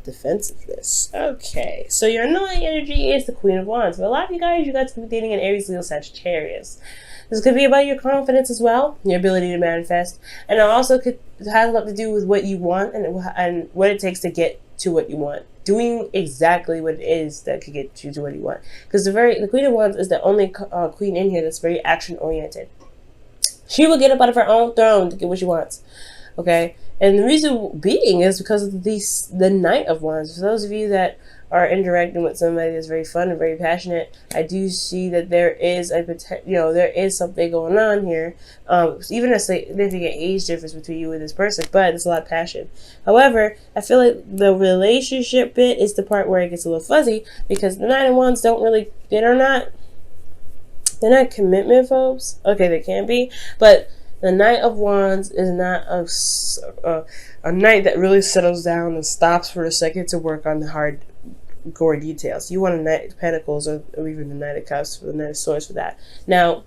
defensiveness. Okay, so your annoying energy is the Queen of Wands. For a lot of you guys could be dating an Aries, Leo, Sagittarius. This could be about your confidence as well, your ability to manifest, and it also could have a lot to do with what you want and what it takes to get to what you want. Doing exactly what it is that could get you to what you want. Because the Queen of Wands is the only queen in here that's very action oriented. She will get up out of her own throne to get what she wants. Okay, and the reason being is because of the Knight of Wands. For those of you that are interacting with somebody that's very fun and very passionate, I do see that there is there is something going on here. Even a significant age difference between you and this person, but it's a lot of passion. However, I feel like the relationship bit is the part where it gets a little fuzzy, because the Knight of Wands they're not commitment phobes. Okay, they can be, but the Knight of Wands is not a knight that really settles down and stops for a second to work on the hardcore details. You want a Knight of Pentacles or even the Knight of Cups or the Knight of Swords for that. Now,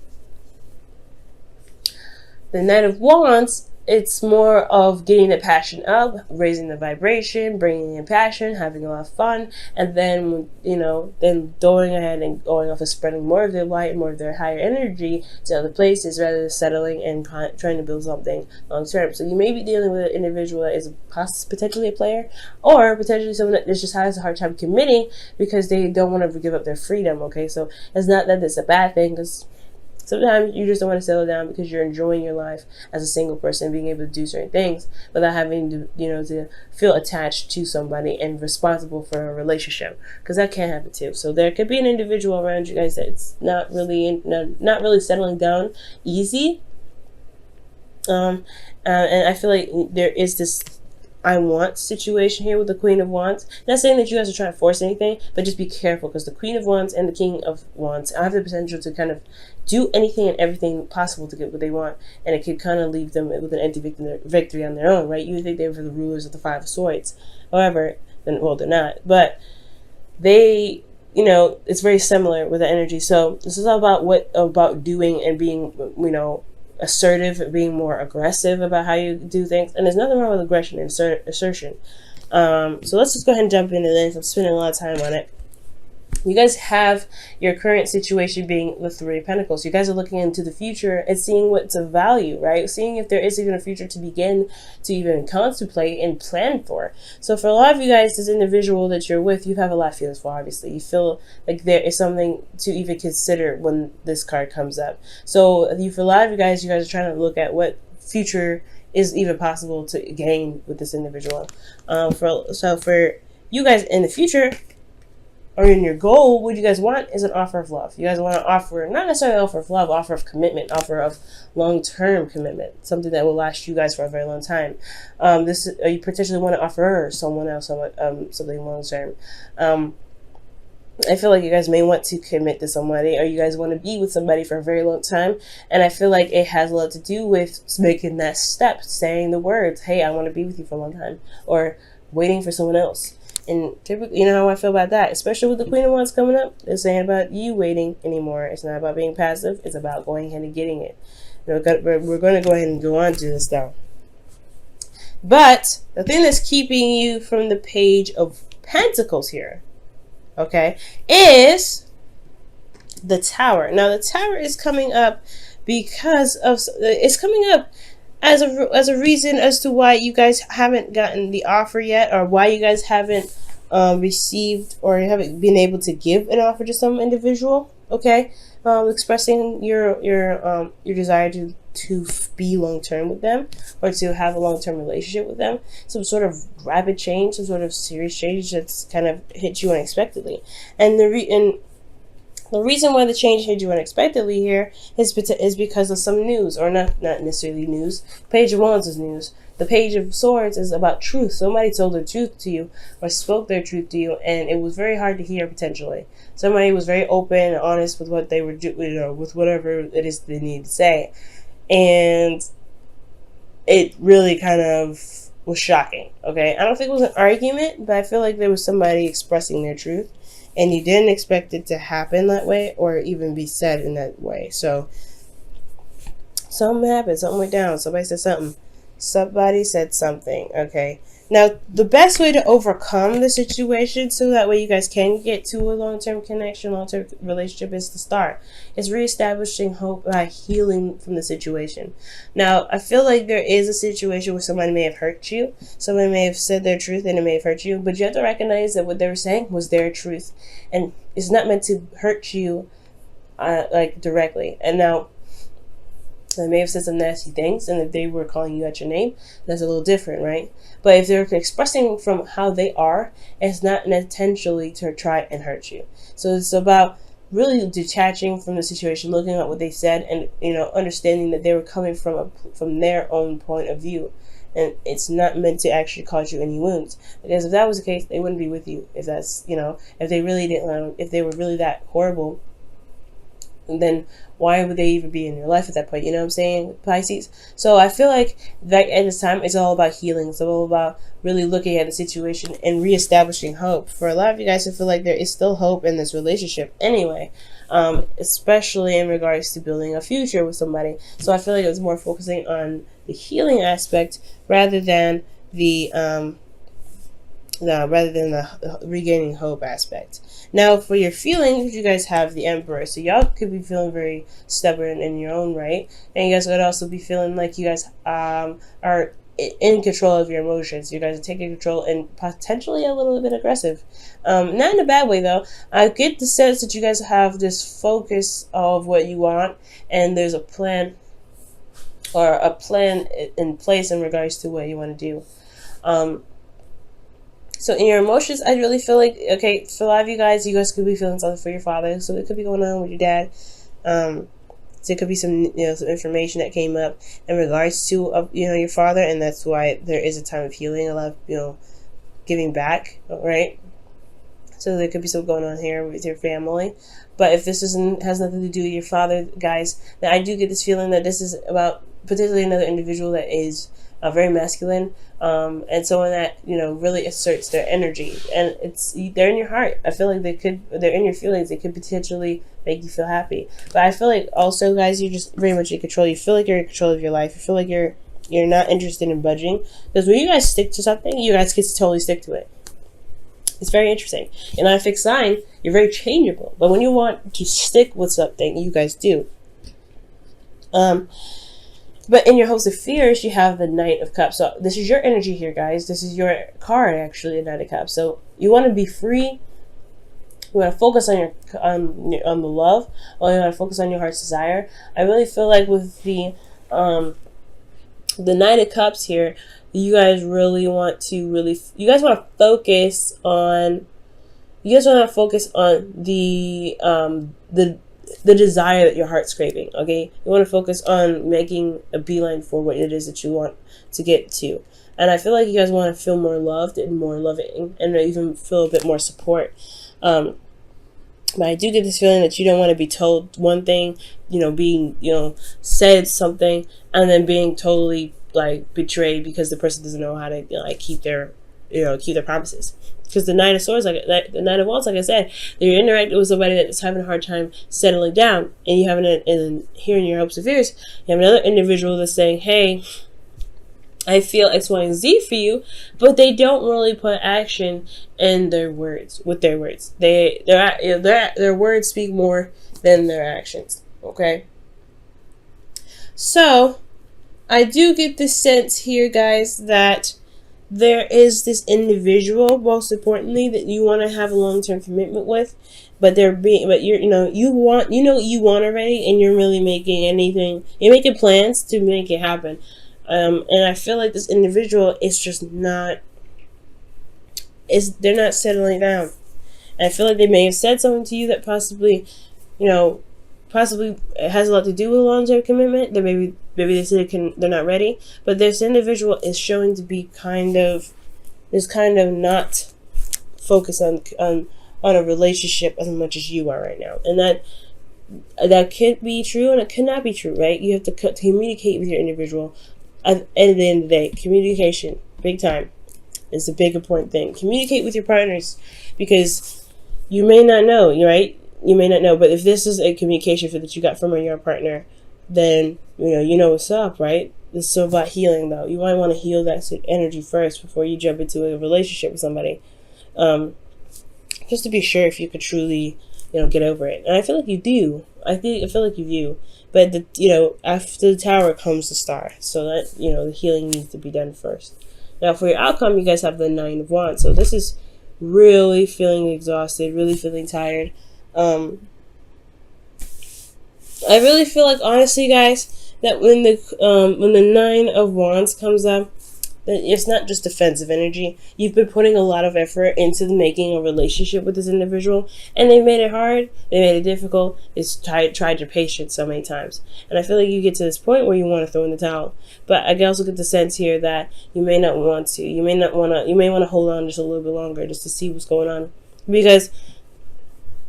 the Knight of Wands, it's more of getting the passion up, raising the vibration, bringing in passion, having a lot of fun, and then, then going ahead and going off and spreading more of their light, more of their higher energy to other places, rather than settling and trying to build something long term. So you may be dealing with an individual that is potentially a player, or potentially someone that just has a hard time committing because they don't want to give up their freedom. Okay, so it's not that it's a bad thing, because sometimes you just don't want to settle down because you're enjoying your life as a single person, being able to do certain things without having to, to feel attached to somebody and responsible for a relationship, because that can happen too. So there could be an individual around you guys that's not really settling down easy. And I feel like there is this I want situation here with the Queen of Wands. Not saying that you guys are trying to force anything, but just be careful, because the Queen of Wands and the King of Wands have the potential to kind of do anything and everything possible to get what they want, and it could kind of leave them with an empty victory on their own, right? You would think they were the rulers of the Five of Swords. However, they're not. But they, it's very similar with the energy. So this is all about doing and being, assertive, being more aggressive about how you do things. And there's nothing wrong with aggression and assertion. So let's just go ahead and jump into this. I'm spending a lot of time on it. You guys have your current situation being the Three of Pentacles. You guys are looking into the future and seeing what's of value, right? Seeing if there is even a future to begin to even contemplate and plan for. So for a lot of you guys, this individual that you're with, you have a lot of feelings for, obviously. You feel like there is something to even consider when this card comes up. So for a lot of you guys are trying to look at what future is even possible to gain with this individual. So for you guys in the future, or in your goal, what you guys want is an offer of love. You guys want to offer, not necessarily offer of love, offer of commitment, offer of long-term commitment, something that will last you guys for a very long time. You potentially want to offer her, someone else, something long-term. I feel like you guys may want to commit to somebody, or you guys want to be with somebody for a very long time. And I feel like it has a lot to do with making that step, saying the words, hey, I want to be with you for a long time, or waiting for someone else. And typically, you know how I feel about that, especially with the Queen of Wands coming up. It's saying about you waiting anymore. It's not about being passive. It's about going ahead and getting it. We're going to go ahead and go on to this now. But the thing that's keeping you from the Page of Pentacles here, okay, is the Tower. Now, the Tower is coming up because of, it's coming up as a reason as to why you guys haven't gotten the offer yet, or why you guys haven't received or haven't been able to give an offer to some individual. Okay, expressing your desire to be long term with them, or to have a long term relationship with them. Some sort of rapid change, some sort of serious change that's kind of hit you unexpectedly, and the reason why the change hit you unexpectedly here is because of some news, or not necessarily news. Page of Wands is news. The Page of Swords is about truth. Somebody told their truth to you, or spoke their truth to you, and it was very hard to hear potentially. Somebody was very open and honest with what they were doing, with whatever it is they needed to say. And it really kind of was shocking, okay? I don't think it was an argument, but I feel like there was somebody expressing their truth. And you didn't expect it to happen that way, or even be said in that way. So something happened. Something went down. Somebody said something. Somebody said something. Okay. Now, the best way to overcome the situation so that way you guys can get to a long-term connection, long-term relationship is to start. It's reestablishing hope by healing from the situation. Now, I feel like there is a situation where somebody may have hurt you. Somebody may have said their truth and it may have hurt you. But you have to recognize that what they were saying was their truth. And it's not meant to hurt you like directly. And now, they may have said some nasty things, and if they were calling you out your name, that's a little different, right? But if they're expressing from how they are, it's not intentionally to try and hurt you. So it's about really detaching from the situation, looking at what they said, and understanding that they were coming from their own point of view, and it's not meant to actually cause you any wounds. Because if that was the case, they wouldn't be with you. If that's if they really didn't, if they were really that horrible, then why would they even be in your life at that point? You know what I'm saying, Pisces? So I feel like that at this time, it's all about healing. It's all about really looking at the situation and reestablishing hope. For a lot of you guys, I feel like there is still hope in this relationship anyway, especially in regards to building a future with somebody. So I feel like it was more focusing on the healing aspect rather than the regaining hope aspect. Now, for your feelings, you guys have the Emperor. So y'all could be feeling very stubborn in your own right. And you guys could also be feeling like you guys are in control of your emotions. You guys are taking control and potentially a little bit aggressive. Not in a bad way, though. I get the sense that you guys have this focus of what you want. And there's a plan in place in regards to what you want to do. So in your emotions, I really feel like, okay, for a lot of you guys could be feeling something for your father. So it could be going on with your dad. So it could be some information that came up in regards to, your father. And that's why there is a time of healing, a lot of, giving back, right? So there could be something going on here with your family. But if this has nothing to do with your father, guys, then I do get this feeling that this is about potentially another individual that is very masculine, and someone that really asserts their energy, and they're in your heart. I feel like they're in your feelings. They could potentially make you feel happy. But I feel like also, guys, you're just very much in control. You feel like you're in control of your life. You feel like you're not interested in budging, because when you guys stick to something, you guys get to totally stick to it. It's very interesting. And on a fixed sign, you're very changeable. But when you want to stick with something, you guys do. But in your Host of Fears, you have the Knight of Cups. So this is your energy here, guys. This is your card, actually, the Knight of Cups. So you want to be free. You want to focus on the love, or you want to focus on your heart's desire. I really feel like with the Knight of Cups here, you guys really want to you guys want to focus on the desire that your heart's craving, okay? You want to focus on making a beeline for what it is that you want to get to. And I feel like you guys want to feel more loved and more loving, and even feel a bit more support. But I do get this feeling that you don't want to be told one thing, being, said something, and then being totally betrayed because the person doesn't know how to keep their promises. Because the Knight of Swords, the Knight of Wands, like I said, you're interacting with somebody that's having a hard time settling down, and you have here in your Hopes of Fears, you have another individual that's saying, "Hey, I feel X, Y, and Z for you," but they don't really put action in their words. With their words, their words speak more than their actions. Okay, so I do get the sense here, guys, that there is this individual, most importantly, that you want to have a long-term commitment with, but you want already, and you're really you're making plans to make it happen. And I feel like this individual is just they're not settling down. And I feel like they may have said something to you that possibly it has a lot to do with a long-term commitment. That maybe they said they're not ready, but this individual is showing to be kind of not focused on a relationship as much as you are right now, and that could be true and it could not be true, right? You have to communicate with your individual. At the end of the day, communication, big time, is a big important thing. Communicate with your partners, because you may not know, right? You may not know, but if this is a communication that you got from your partner, then you know what's up, right? This is so about healing, though. You might want to heal that energy first before you jump into a relationship with somebody. Just to be sure if you could truly, get over it. And I feel like you do. I feel like you do. But, after the Tower comes the Star. So that, the healing needs to be done first. Now, for your outcome, you guys have the 9 of Wands. So this is really feeling exhausted, really feeling tired. I really feel like, honestly, guys, that when the 9 of Wands comes up, that it's not just defensive energy. You've been putting a lot of effort into making a relationship with this individual, and they made it hard, they made it difficult, it's tried your patience so many times. And I feel like you get to this point where you want to throw in the towel. But I also get the sense here that you may not want to. You may want to hold on just a little bit longer just to see what's going on. Because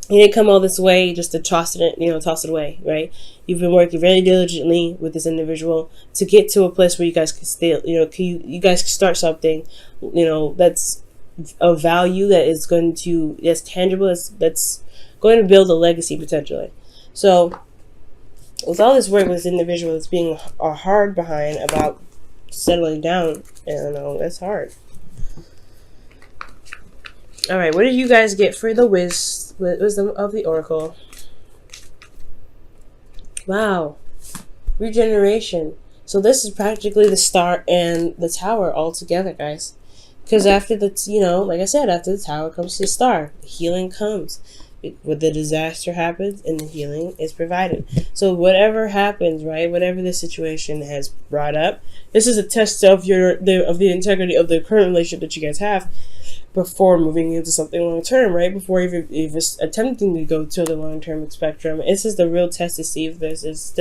you didn't come all this way just to toss it away, right? You've been working very diligently with this individual to get to a place where you guys can stay, you guys can start something, that's of value, that's tangible, that's going to build a legacy potentially. So with all this work with this individual that's being hard behind about settling down, that's hard. All right, what did you guys get for the wisdom of the Oracle? Wow. Regeneration. So this is practically the Star and the Tower all together, guys. Because after like I said, after the Tower comes the Star. The healing comes. When the disaster happens and the healing is provided. So whatever happens, right, whatever the situation has brought up, this is a test of the integrity of the current relationship that you guys have before moving into something long term, right? Before even attempting to go to the long term spectrum. This is the real test to see if this is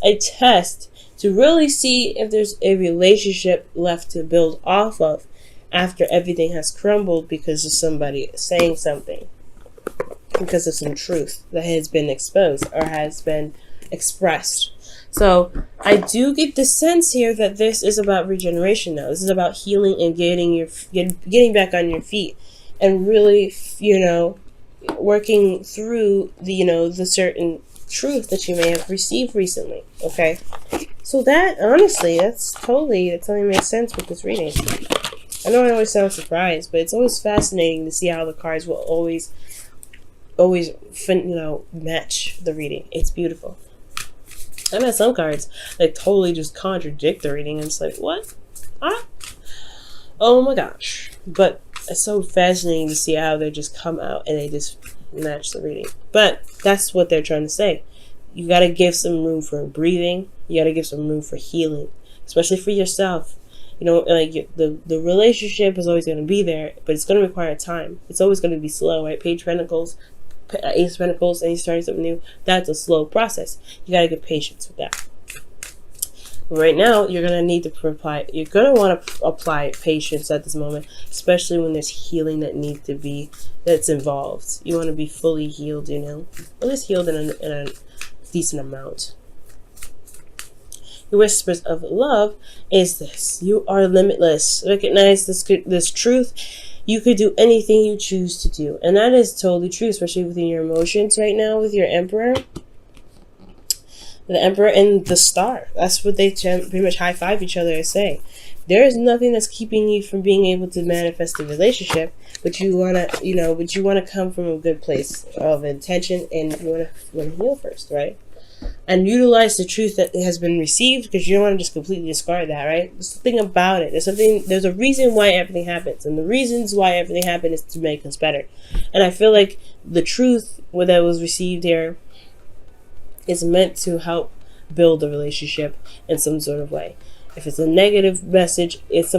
a test to really see if there's a relationship left to build off of after everything has crumbled because of somebody saying something, because of some truth that has been exposed or has been expressed. So I do get the sense here that this is about regeneration now. This is about healing and getting back on your feet and really, working through the certain truth that you may have received recently. Okay. So that, honestly, that totally makes sense with this reading. I know I always sound surprised, but it's always fascinating to see how the cards will always match the reading. It's beautiful. I've had some cards that totally just contradict the reading, and it's like, what? Oh my gosh. But it's so fascinating to see how they just come out and they just match the reading. But that's what they're trying to say. You got to give some room for breathing. You got to give some room for healing, especially for yourself. The relationship is always going to be there, but it's going to require time. It's always going to be slow, right? Page of Pentacles, Ace of Pentacles, and you're starting something new. That's a slow process. You gotta get patience with that. Right now, you're gonna need to apply. You're gonna want to apply patience at this moment, especially when there's healing that's involved. You want to be fully healed. At least healed in a decent amount. The whispers of love is this: you are limitless. Recognize this truth. You could do anything you choose to do. And that is totally true, especially within your emotions right now with your Emperor. The Emperor and the Star. That's what they pretty much high five each other and say. There is nothing that's keeping you from being able to manifest a relationship, but you wanna come from a good place of intention, and you wanna heal first, right? And utilize the truth that has been received, because you don't want to just completely discard that, right? There's something about it. There's a reason why everything happens, and the reasons why everything happened is to make us better. And I feel like the truth that was received here is meant to help build a relationship in some sort of way. If it's a negative message, it's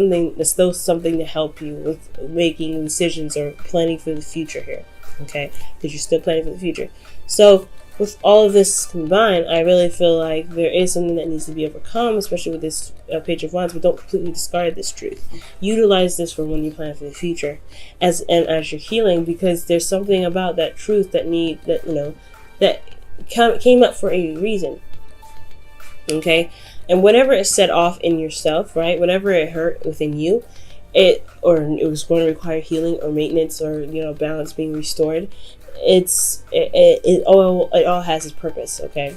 still something to help you with making decisions or planning for the future here, okay? Because you're still planning for the future. So with all of this combined, I really feel like there is something that needs to be overcome, especially with this Page of Wands, but don't completely discard this truth. Utilize this for when you plan for the future as you're healing, because there's something about that truth that came up for a reason. Okay? And whatever is set off in yourself, right? Whatever it hurt within you, it was going to require healing or maintenance or balance being restored. It all has its purpose, okay?